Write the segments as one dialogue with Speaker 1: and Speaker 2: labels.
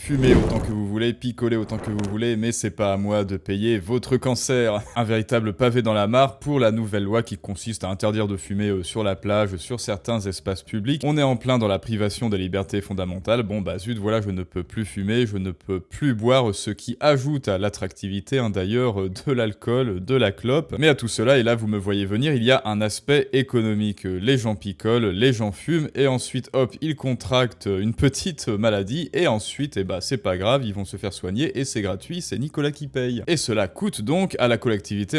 Speaker 1: fumer autant que vous voulez, picoler autant que vous voulez, mais c'est pas à moi de payer votre cancer. Un véritable pavé dans la mare pour la nouvelle loi qui consiste à interdire de fumer sur la plage, sur certains espaces publics. On est en plein dans la privation des libertés fondamentales. Bon bah zut, voilà, je ne peux plus fumer, je ne peux plus boire, ce qui ajoute à l'attractivité d'ailleurs de l'alcool, de la clope. Mais à tout cela, et là vous me voyez venir, il y a un aspect économique. Les gens picolent, les gens fument, et ensuite hop, ils contractent une petite maladie, et ensuite, c'est pas grave, ils vont se faire soigner, et c'est gratuit, c'est Nicolas qui paye. Et cela coûte donc à la collectivité,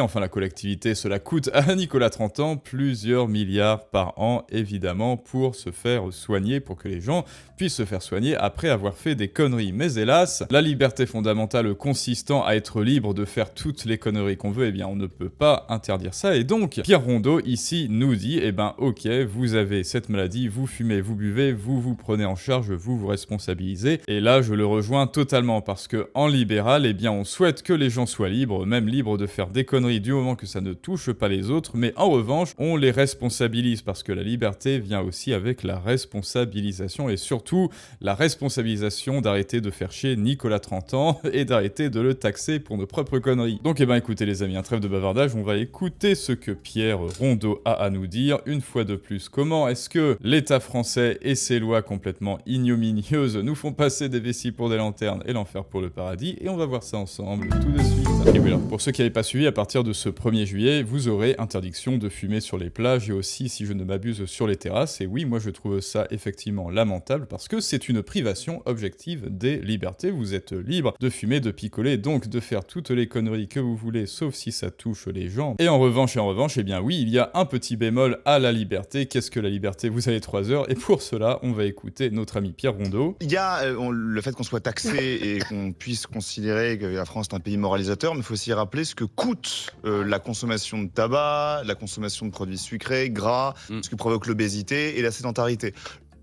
Speaker 1: cela coûte à Nicolas 30 ans plusieurs milliards par an, évidemment, pour se faire soigner, pour que les gens puissent se faire soigner après avoir fait des conneries. Mais hélas, la liberté fondamentale consistant à être libre de faire toutes les conneries qu'on veut, on ne peut pas interdire ça, et donc Pierre Rondeau ici nous dit, ok, vous avez cette maladie, vous fumez, vous buvez, vous vous prenez en charge, vous vous responsabilisez, et là je le rejoins totalement, parce que en libéral, on souhaite que les gens soient libres, même libres de faire des conneries du moment que ça ne touche pas les autres, mais en revanche, on les responsabilise, parce que la liberté vient aussi avec la responsabilisation, et surtout la responsabilisation d'arrêter de faire chier Nicolas 30 ans, et d'arrêter de le taxer pour nos propres conneries. Donc écoutez les amis, un trêve de bavardage, on va écouter ce que Pierre Rondeau a à nous dire, une fois de plus. Comment est-ce que l'État français et ses lois complètement ignominieuses nous font passer des vessies pour des lanternes et l'enfer pour le paradis, et on va voir ça ensemble tout de suite. Et voilà, pour ceux qui n'avaient pas suivi, à partir de ce 1er juillet, vous aurez interdiction de fumer sur les plages et aussi, si je ne m'abuse, sur les terrasses, et oui, moi je trouve ça effectivement lamentable, parce que c'est une privation objective des libertés. Vous êtes libre de fumer, de picoler, donc de faire toutes les conneries que vous voulez, sauf si ça touche les gens. Et en revanche, oui, il y a un petit bémol à la liberté. Qu'est-ce que la liberté? Vous avez 3 heures, et pour cela, on va écouter notre ami Pierre Rondeau.
Speaker 2: Il y a le fait qu'on soit taxé et qu'on puisse considérer que la France est un pays moralisateur, mais il faut aussi rappeler ce que coûte la consommation de tabac, la consommation de produits sucrés, gras, ce que provoque l'obésité et la sédentarité.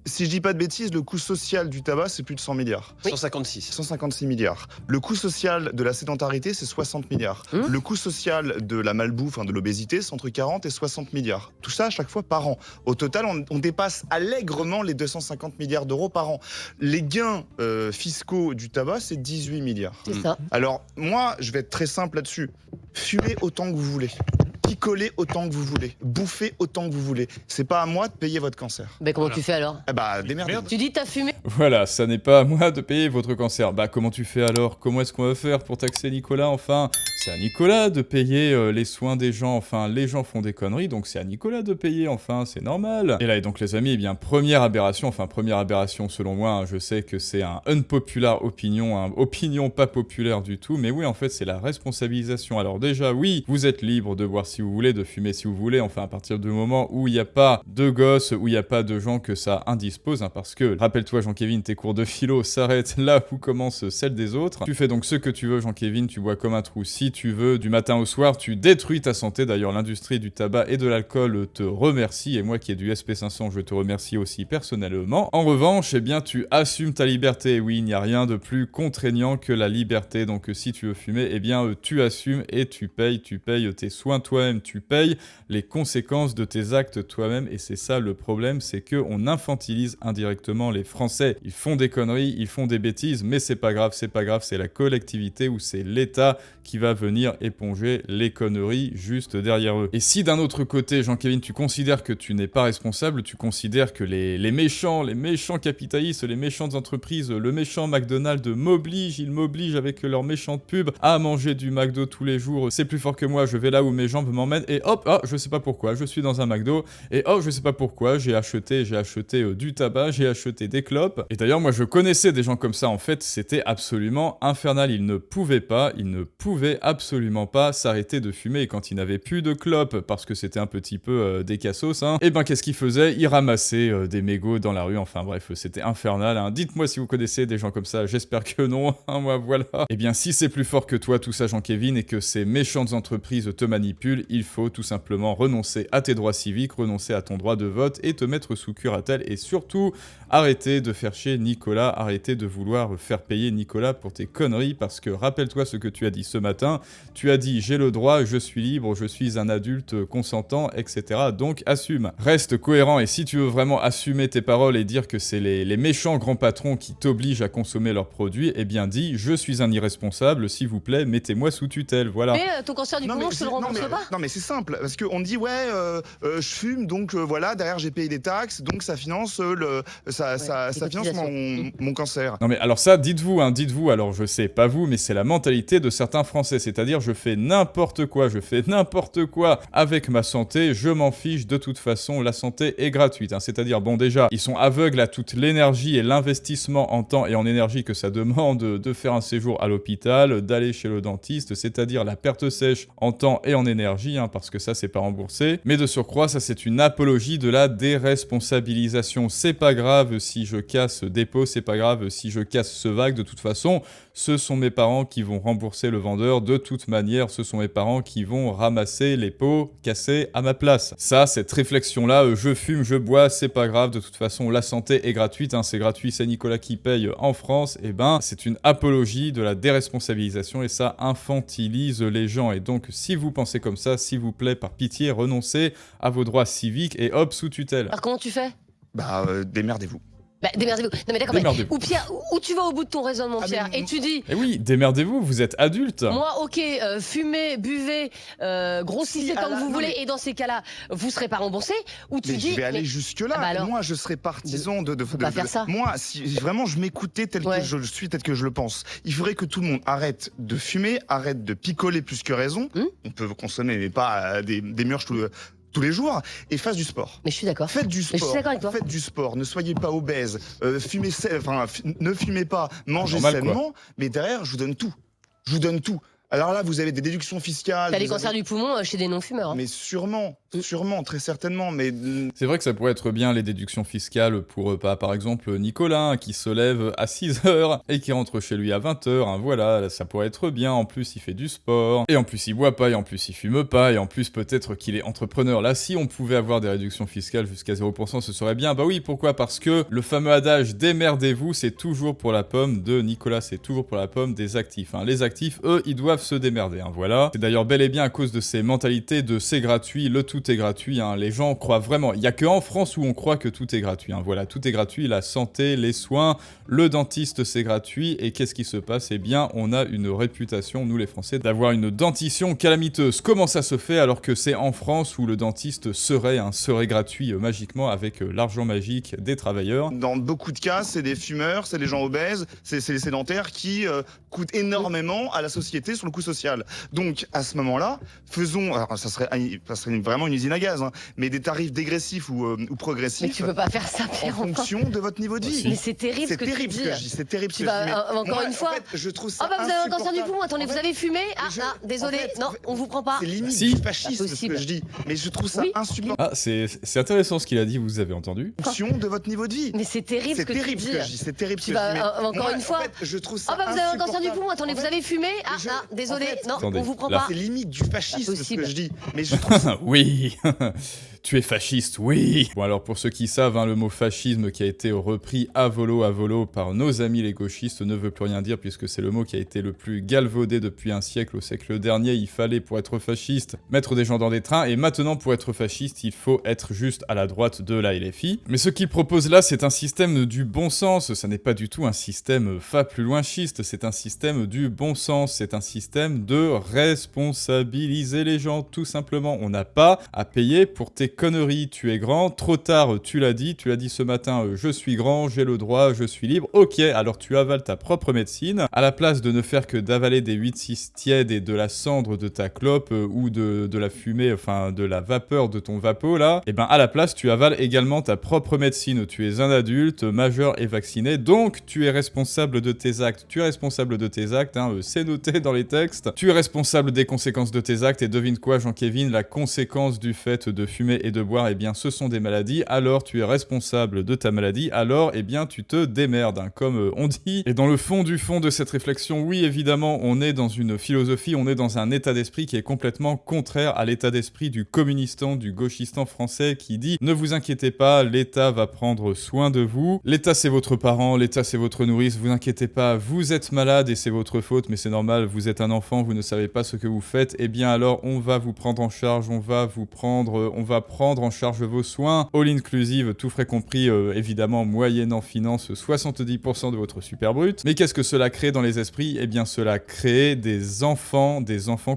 Speaker 2: Si je dis pas de bêtises, le coût social du tabac, c'est plus de 100 milliards.
Speaker 3: Oui. 156.
Speaker 2: 156 milliards. Le coût social de la sédentarité, c'est 60 milliards. Le coût social de la malbouffe, de l'obésité, c'est entre 40 et 60 milliards. Tout ça à chaque fois par an. Au total, on dépasse allègrement les 250 milliards d'euros par an. Les gains fiscaux du tabac, c'est 18 milliards.
Speaker 4: C'est ça.
Speaker 2: Alors, moi, je vais être très simple là-dessus. Fumez autant que vous voulez. Picolez autant que vous voulez, bouffez autant que vous voulez. C'est pas à moi de payer votre cancer.
Speaker 4: Comment tu fais alors?
Speaker 2: Démerdez-vous.
Speaker 4: Tu dis t'as fumé?
Speaker 1: Voilà, ça n'est pas à moi de payer votre cancer. Comment tu fais alors? Comment est-ce qu'on va faire pour taxer Nicolas? Enfin, c'est à Nicolas de payer les soins des gens. Enfin, les gens font des conneries, donc c'est à Nicolas de payer. Enfin, c'est normal. Et là, donc les amis, première aberration selon moi, je sais que c'est un unpopular opinion, opinion pas populaire du tout, mais oui, en fait, c'est la responsabilisation. Alors déjà, oui, vous êtes libre de boire si vous voulez, de fumer si vous voulez, à partir du moment où il n'y a pas de gosses, où il n'y a pas de gens que ça indispose, parce que, rappelle-toi Jean-Kévin, tes cours de philo s'arrêtent là où commence celle des autres. Tu fais donc ce que tu veux Jean-Kévin, tu bois comme un trou si tu veux, du matin au soir, tu détruis ta santé. D'ailleurs, l'industrie du tabac et de l'alcool te remercie, et moi qui ai du SP500, je te remercie aussi personnellement. En revanche, tu assumes ta liberté. Oui, il n'y a rien de plus contraignant que la liberté, donc si tu veux fumer, tu assumes et tu payes tes soins toi-même, tu payes les conséquences de tes actes toi-même, et c'est ça le problème, c'est qu'on infantilise indirectement les Français. Ils font des conneries, ils font des bêtises, mais c'est pas grave, c'est la collectivité ou c'est l'État qui va venir éponger les conneries juste derrière eux. Et si d'un autre côté, Jean-Kévin, tu considères que tu n'es pas responsable, tu considères que les méchants capitalistes, les méchantes entreprises, le méchant McDonald's ils m'obligent avec leur méchante pub à manger du McDo tous les jours, c'est plus fort que moi, je vais là où mes jambes m'emmènent, et hop, je sais pas pourquoi, je suis dans un McDo, et je sais pas pourquoi, j'ai acheté du tabac, j'ai acheté des clopes, et d'ailleurs moi je connaissais des gens comme ça, en fait, c'était absolument infernal, ils ne pouvaient absolument pas s'arrêter de fumer, et quand ils n'avaient plus de clopes, parce que c'était un petit peu des cassos, qu'est-ce qu'ils faisaient? Ils ramassaient des mégots dans la rue, bref, c'était infernal, Dites-moi si vous connaissez des gens comme ça, j'espère que non, moi voilà. Si c'est plus fort que toi tout ça Jean-Kévin, et que ces méchantes entreprises te manipulent, il faut tout simplement renoncer à tes droits civiques, renoncer à ton droit de vote et te mettre sous curatelle et surtout arrêter de faire chier Nicolas, arrêter de vouloir faire payer Nicolas pour tes conneries parce que rappelle-toi ce que tu as dit ce matin, tu as dit j'ai le droit, je suis libre, je suis un adulte consentant, etc. Donc assume. Reste cohérent et si tu veux vraiment assumer tes paroles et dire que c'est les méchants grands patrons qui t'obligent à consommer leurs produits, eh bien dis je suis un irresponsable, s'il vous plaît, mettez-moi sous tutelle, voilà.
Speaker 3: Mais ton cancer du poumon, je te le rembourse pas.
Speaker 2: Non mais c'est simple, parce qu'on dit ouais, je fume, donc voilà, derrière j'ai payé des taxes, donc ça finance ça finance mon cancer.
Speaker 1: Non mais alors ça, dites-vous, alors je sais, pas vous, mais c'est la mentalité de certains Français, c'est-à-dire je fais n'importe quoi avec ma santé, je m'en fiche, de toute façon, la santé est gratuite, hein. C'est-à-dire, bon déjà, ils sont aveugles à toute l'énergie et l'investissement en temps et en énergie que ça demande de faire un séjour à l'hôpital, d'aller chez le dentiste, c'est-à-dire la perte sèche en temps et en énergie, hein, parce que ça c'est pas remboursé, mais de surcroît, ça c'est une apologie de la déresponsabilisation. C'est pas grave si je casse des pots, c'est pas grave si je casse ce vague, de toute façon, ce sont mes parents qui vont rembourser le vendeur, de toute manière, ce sont mes parents qui vont ramasser les pots cassés à ma place. Ça, cette réflexion-là, je fume, je bois, c'est pas grave, de toute façon, la santé est gratuite, hein, c'est gratuit, c'est Nicolas qui paye en France, et ben, c'est une apologie de la déresponsabilisation et ça infantilise les gens. Et donc, si vous pensez comme ça, s'il vous plaît, par pitié, renoncez à vos droits civiques et hop, sous tutelle.
Speaker 3: Alors comment tu fais?
Speaker 2: Bah, démerdez-vous.
Speaker 3: Bah, démerdez-vous. Non mais d'accord, ou Pierre, où tu vas au bout de ton raisonnement, Pierre, et tu dis...
Speaker 1: Eh oui, démerdez-vous, vous êtes adulte.
Speaker 3: Moi, ok, fumez, buvez, grossissez comme vous voulez, et dans ces cas-là, vous serez pas remboursé, ou tu dis...
Speaker 2: je vais aller jusque-là.
Speaker 3: Ah bah alors,
Speaker 2: moi, je serais partisan de
Speaker 3: pas faire ça.
Speaker 2: Moi, si vraiment je m'écoutais tel que je suis, tel que je le pense, il faudrait que tout le monde arrête de fumer, arrête de picoler plus que raison. On peut consommer, mais pas des mûres tous les jours, et fasse du sport.
Speaker 3: Mais je suis d'accord.
Speaker 2: Faites du sport.
Speaker 3: Mais je suis d'accord avec toi.
Speaker 2: Faites du sport. Ne soyez pas obèse. Ne fumez pas. Mangez
Speaker 1: normal,
Speaker 2: sainement.
Speaker 1: quoi.
Speaker 2: Mais derrière, je vous donne tout. Je vous donne tout. Alors là, vous avez des déductions fiscales.
Speaker 3: T'as les cancers du poumon chez des non-fumeurs. Hein.
Speaker 2: Mais sûrement, très certainement. Mais
Speaker 1: c'est vrai que ça pourrait être bien les déductions fiscales pour, par exemple, Nicolas, hein, qui se lève à 6h et qui rentre chez lui à 20h. Hein, voilà, ça pourrait être bien. En plus, il fait du sport. Et en plus, il boit pas. Et en plus, il fume pas. Et en plus, peut-être qu'il est entrepreneur. Là, si on pouvait avoir des réductions fiscales jusqu'à 0%, ce serait bien. Bah oui, pourquoi? Parce que le fameux adage « démerdez-vous », c'est toujours pour la pomme de Nicolas. C'est toujours pour la pomme des actifs. Hein. Les actifs, eux, ils doivent se démerder, hein, voilà. C'est d'ailleurs bel et bien à cause de ces mentalités de c'est gratuit, le tout est gratuit, hein. Les gens croient vraiment, il y a que en France où on croit que tout est gratuit, hein. Voilà, tout est gratuit, la santé, les soins, le dentiste c'est gratuit, et qu'est-ce qui se passe? Eh bien, on a une réputation, nous les Français, d'avoir une dentition calamiteuse. Comment ça se fait alors que c'est en France où le dentiste serait gratuit magiquement avec l'argent magique des travailleurs?
Speaker 2: Dans beaucoup de cas, c'est des fumeurs, c'est des gens obèses, c'est les sédentaires qui coûtent énormément à la société sur le coût social. Donc, à ce moment-là, faisons... Alors, ça serait vraiment une usine à gaz, hein, mais des tarifs dégressifs ou progressifs...
Speaker 3: Mais tu peux pas faire ça, Pierre,
Speaker 2: en fonction de votre niveau de vie.
Speaker 3: Mais c'est terrible ce que tu dis.
Speaker 2: C'est terrible ce que
Speaker 3: je dis. Encore
Speaker 2: moi,
Speaker 3: une fois...
Speaker 2: En fait, je trouve ça
Speaker 3: vous avez un cancer du poumon, attendez, vous avez fumé? Désolé, non, on vous prend pas.
Speaker 2: C'est limite du fascisme ce que je dis, mais je trouve ça insupportable.
Speaker 1: Ah, c'est intéressant ce qu'il a dit, vous avez entendu?
Speaker 2: En fonction de votre niveau de vie.
Speaker 3: Mais c'est terrible ce que tu dis.
Speaker 2: C'est terrible ce que je dis.
Speaker 3: Encore une fois...
Speaker 2: je trouve ça
Speaker 3: vous avez un cancer du poumon, attendez, vous avez fumé? Désolé, non, on vous prend pas.
Speaker 2: C'est limite du fascisme ce que je dis, mais je trouve ça...
Speaker 1: Oui. Tu es fasciste, oui. Bon alors pour ceux qui savent, hein, le mot fascisme qui a été repris à volo par nos amis les gauchistes ne veut plus rien dire puisque c'est le mot qui a été le plus galvaudé depuis un siècle. Au siècle dernier, il fallait pour être fasciste mettre des gens dans des trains et maintenant pour être fasciste, il faut être juste à la droite de la LFI. Mais ce qu'il propose là, c'est un système du bon sens. Ça n'est pas du tout un système fa plus loin schiste, c'est un système du bon sens. C'est un système de responsabiliser les gens, tout simplement. On n'a pas à payer pour tes conneries, tu es grand, trop tard, tu l'as dit ce matin, je suis grand, j'ai le droit, je suis libre, ok, alors tu avales ta propre médecine, à la place de ne faire que d'avaler des 8-6 tièdes et de la cendre de ta clope, ou de la fumée, enfin de la vapeur de ton vapeau là, et ben à la place tu avales également ta propre médecine, tu es un adulte, majeur et vacciné, donc tu es responsable de tes actes, hein, c'est noté dans les textes, tu es responsable des conséquences de tes actes, et devine quoi Jean-Kévin, la conséquence du fait de fumer et de boire, eh bien ce sont des maladies, alors tu es responsable de ta maladie, alors eh bien tu te démerdes, hein, comme on dit. Et dans le fond du fond de cette réflexion, oui évidemment on est dans une philosophie, on est dans un état d'esprit qui est complètement contraire à l'état d'esprit du communistan, du gauchistan français qui dit « Ne vous inquiétez pas, l'État va prendre soin de vous, l'État c'est votre parent, l'État c'est votre nourrice, vous inquiétez pas, vous êtes malade et c'est votre faute, mais c'est normal, vous êtes un enfant, vous ne savez pas ce que vous faites, eh bien alors on va vous prendre en charge, on va prendre en charge vos soins, all inclusive, tout frais compris, évidemment moyennant finance 70% de votre super brut. Mais qu'est-ce que cela crée dans les esprits? Eh bien cela crée des enfants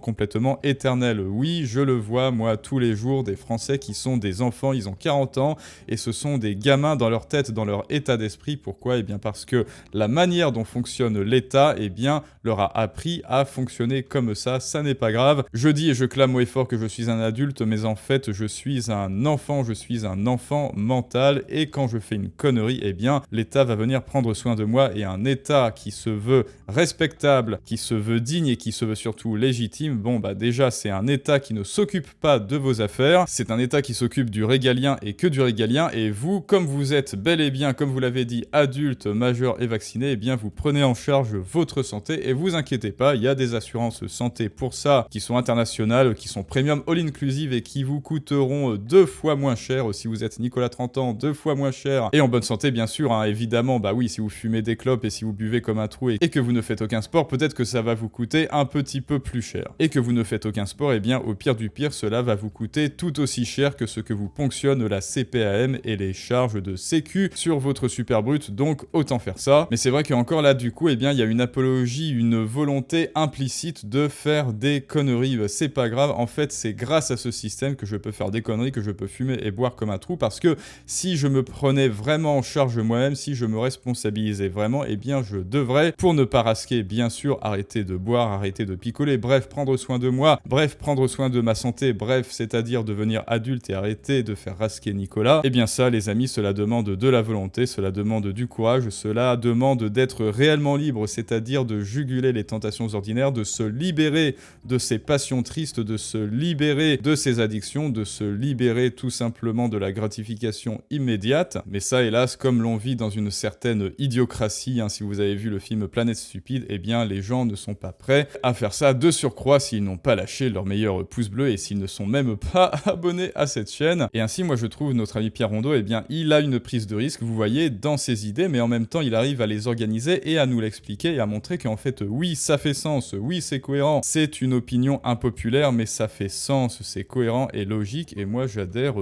Speaker 1: complètement éternels. Oui, je le vois moi tous les jours, des Français qui sont des enfants, ils ont 40 ans et ce sont des gamins dans leur tête, dans leur état d'esprit. Pourquoi? Eh bien parce que la manière dont fonctionne l'État, eh bien leur a appris à fonctionner comme ça n'est pas grave. Je dis et je clame haut et fort que je suis un adulte, mais en fait je suis un enfant mental et quand je fais une connerie, eh bien l'État va venir prendre soin de moi et un État qui se veut respectable, qui se veut digne et qui se veut surtout légitime, bon bah déjà c'est un État qui ne s'occupe pas de vos affaires, c'est un État qui s'occupe du régalien et que du régalien et vous, comme vous êtes bel et bien, comme vous l'avez dit, adulte, majeur et vacciné, eh bien vous prenez en charge votre santé et vous inquiétez pas, il y a des assurances santé pour ça qui sont internationales, qui sont premium all inclusive et qui vous coûteront 2 fois moins cher si vous êtes Nicolas 30 ans, 2 fois moins cher et en bonne santé bien sûr, hein, évidemment, bah oui, si vous fumez des clopes et si vous buvez comme un trou et que vous ne faites aucun sport, peut-être que ça va vous coûter un petit peu plus cher. Et que vous ne faites aucun sport, eh bien au pire du pire, cela va vous coûter tout aussi cher que ce que vous ponctionne la CPAM et les charges de sécu sur votre super brut, donc autant faire ça. Mais c'est vrai qu'encore là du coup, eh bien il y a une apologie, une volonté implicite de faire des conneries. C'est pas grave, en fait c'est grâce à ce système que je peux faire des conneries, que je peux fumer et boire comme un trou, parce que si je me prenais vraiment en charge moi-même, si je me responsabilisais vraiment, eh bien je devrais, pour ne pas rasquer bien sûr, arrêter de boire, arrêter de picoler, bref, prendre soin de moi, bref, prendre soin de ma santé, bref, c'est-à-dire devenir adulte et arrêter de faire rasquer Nicolas. Eh bien ça les amis, cela demande de la volonté, cela demande du courage, cela demande d'être réellement libre, c'est-à-dire de juguler les tentations ordinaires, de se libérer de ses passions tristes, de se libérer de ses addictions, de se libérer tout simplement de la gratification immédiate. Mais ça hélas, comme l'on vit dans une certaine idiocratie, hein, si vous avez vu le film Planète Stupide, eh bien les gens ne sont pas prêts à faire ça de surcroît s'ils n'ont pas lâché leur meilleur pouce bleu et s'ils ne sont même pas abonnés à cette chaîne. Et ainsi moi je trouve notre ami Pierre Rondeau, eh bien il a une prise de risque, vous voyez, dans ses idées, mais en même temps il arrive à les organiser et à nous l'expliquer et à montrer qu'en fait oui ça fait sens, oui c'est cohérent, c'est une opinion impopulaire mais ça fait sens, c'est cohérent et logique et moi j'adhère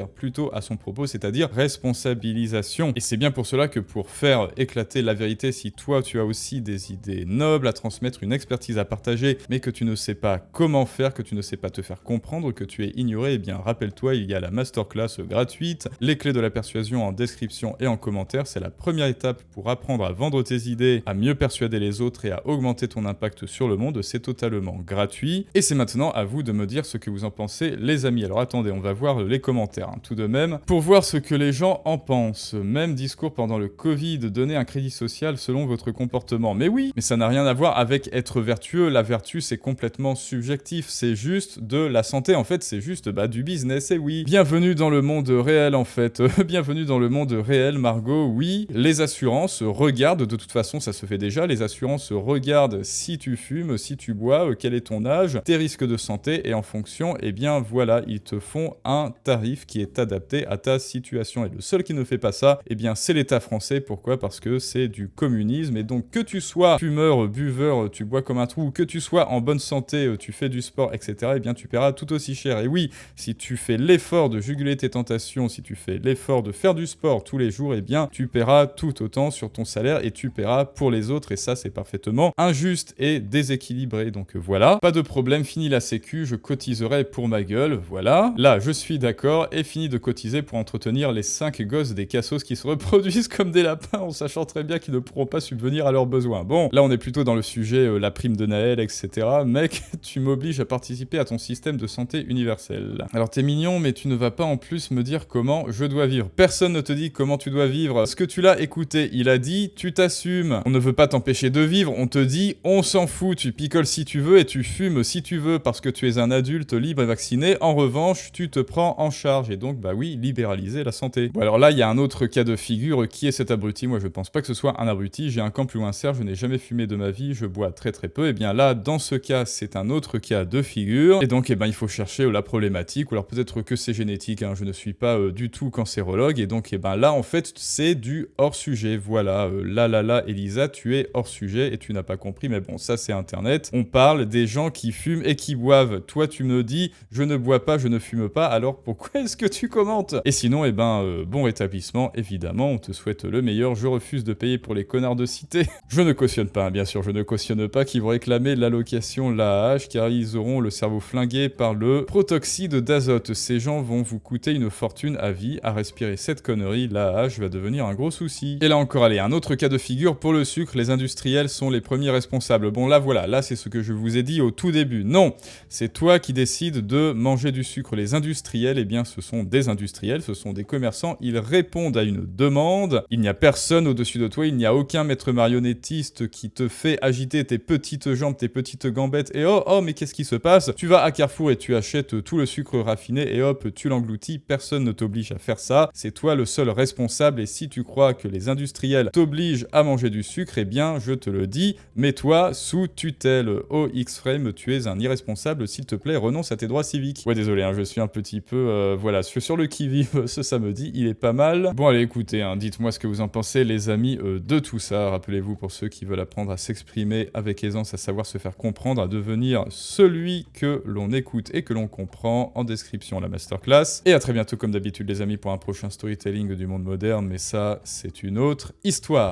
Speaker 1: plutôt à son propos, c'est-à-dire responsabilisation. Et c'est bien pour cela que pour faire éclater la vérité, si toi tu as aussi des idées nobles à transmettre, une expertise à partager, mais que tu ne sais pas comment faire, que tu ne sais pas te faire comprendre, que tu es ignoré, eh bien rappelle-toi, il y a la masterclass gratuite, les clés de la persuasion en description et en commentaire, c'est la première étape pour apprendre à vendre tes idées, à mieux persuader les autres et à augmenter ton impact sur le monde, c'est totalement gratuit. Et c'est maintenant à vous de me dire ce que vous en pensez les amis. Alors attendez, on va voir les commentaires tout de même, pour voir ce que les gens en pensent. Même discours pendant le Covid, donner un crédit social selon votre comportement. Mais oui, mais ça n'a rien à voir avec être vertueux, la vertu c'est complètement subjectif, c'est juste de la santé en fait, c'est juste du business, et oui. Bienvenue dans le monde réel en fait, bienvenue dans le monde réel Margot, oui, les assurances regardent, de toute façon ça se fait déjà, les assurances regardent si tu fumes, si tu bois, quel est ton âge, tes risques de santé, et en fonction, eh bien voilà, ils te font un tarif qui est adapté à ta situation. Et le seul qui ne fait pas ça, eh bien c'est l'État français. Pourquoi? Parce que c'est du communisme, et donc que tu sois fumeur, buveur, tu bois comme un trou, que tu sois en bonne santé, tu fais du sport, etc., eh bien tu paieras tout aussi cher. Et oui, si tu fais l'effort de juguler tes tentations, si tu fais l'effort de faire du sport tous les jours, eh bien tu paieras tout autant sur ton salaire et tu paieras pour les autres, et ça c'est parfaitement injuste et déséquilibré. Donc voilà, pas de problème, fini la sécu, je cotiserai pour ma gueule, voilà. Là je suis d'accord, et fini de cotiser pour entretenir les 5 gosses des cassos qui se reproduisent comme des lapins en sachant très bien qu'ils ne pourront pas subvenir à leurs besoins. Bon, là on est plutôt dans le sujet la prime de Naël, etc. Mec, tu m'obliges à participer à ton système de santé universel. Alors t'es mignon, mais tu ne vas pas en plus me dire comment je dois vivre. Personne ne te dit comment tu dois vivre. Ce que tu l'as écouté, il a dit, tu t'assumes. On ne veut pas t'empêcher de vivre, on te dit, on s'en fout, tu picoles si tu veux et tu fumes si tu veux parce que tu es un adulte libre et vacciné. En revanche, revanche, tu te prends en charge. Et donc, bah oui, libéraliser la santé. Bon, alors là, il y a un autre cas de figure. Qui est cet abruti? Moi, je pense pas que ce soit un abruti. J'ai un camp plus loin serre, je n'ai jamais fumé de ma vie, je bois très très peu. Et bien là, dans ce cas, c'est un autre cas de figure. Et donc, eh ben, il faut chercher la problématique. Ou alors peut-être que c'est génétique, hein. Je ne suis pas du tout cancérologue. Et donc, eh ben là, en fait, c'est du hors-sujet. Voilà, là, Elisa, tu es hors-sujet et tu n'as pas compris. Mais bon, ça, c'est Internet. On parle des gens qui fument et qui boivent. Toi, tu me dis, je ne bois pas, je ne fume pas. Alors, pourquoi est-ce que tu commentes? Et sinon, eh ben, bon rétablissement, évidemment. On te souhaite le meilleur. Je refuse de payer pour les connards de cité. Je ne cautionne pas, hein, bien sûr, je ne cautionne pas qu'ils vont réclamer l'allocation l'AAH car ils auront le cerveau flingué par le protoxyde d'azote. Ces gens vont vous coûter une fortune à vie. À respirer cette connerie, l'AAH va devenir un gros souci. Et là encore, allez, un autre cas de figure pour le sucre, les industriels sont les premiers responsables. Bon là voilà, là c'est ce que je vous ai dit au tout début. Non, c'est toi qui décides de manger du sucre. Les industriels, eh bien ce sont des industriels, ce sont des commerçants, ils répondent à une demande. Il n'y a personne au-dessus de toi, il n'y a aucun maître marionnettiste qui te fait agiter tes petites jambes, tes petites gambettes et oh mais qu'est-ce qui se passe? Tu vas à Carrefour et tu achètes tout le sucre raffiné et hop, tu l'engloutis, personne ne t'oblige à faire ça, c'est toi le seul responsable et si tu crois que les industriels t'obligent à manger du sucre, eh bien je te le dis, mets-toi sous tutelle. Oh X-Frame, tu es un irresponsable, s'il te plaît, renonce à tes droits civiques. Ouais désolé, hein, je suis un petit peu, voilà, je suis sur le qui-vive ce samedi, il est pas mal. Bon allez écoutez, hein, dites-moi ce que vous en pensez les amis de tout ça, rappelez-vous pour ceux qui veulent apprendre à s'exprimer avec aisance, à savoir se faire comprendre, à devenir celui que l'on écoute et que l'on comprend, en description la masterclass. Et à très bientôt comme d'habitude les amis pour un prochain storytelling du monde moderne, mais ça c'est une autre histoire.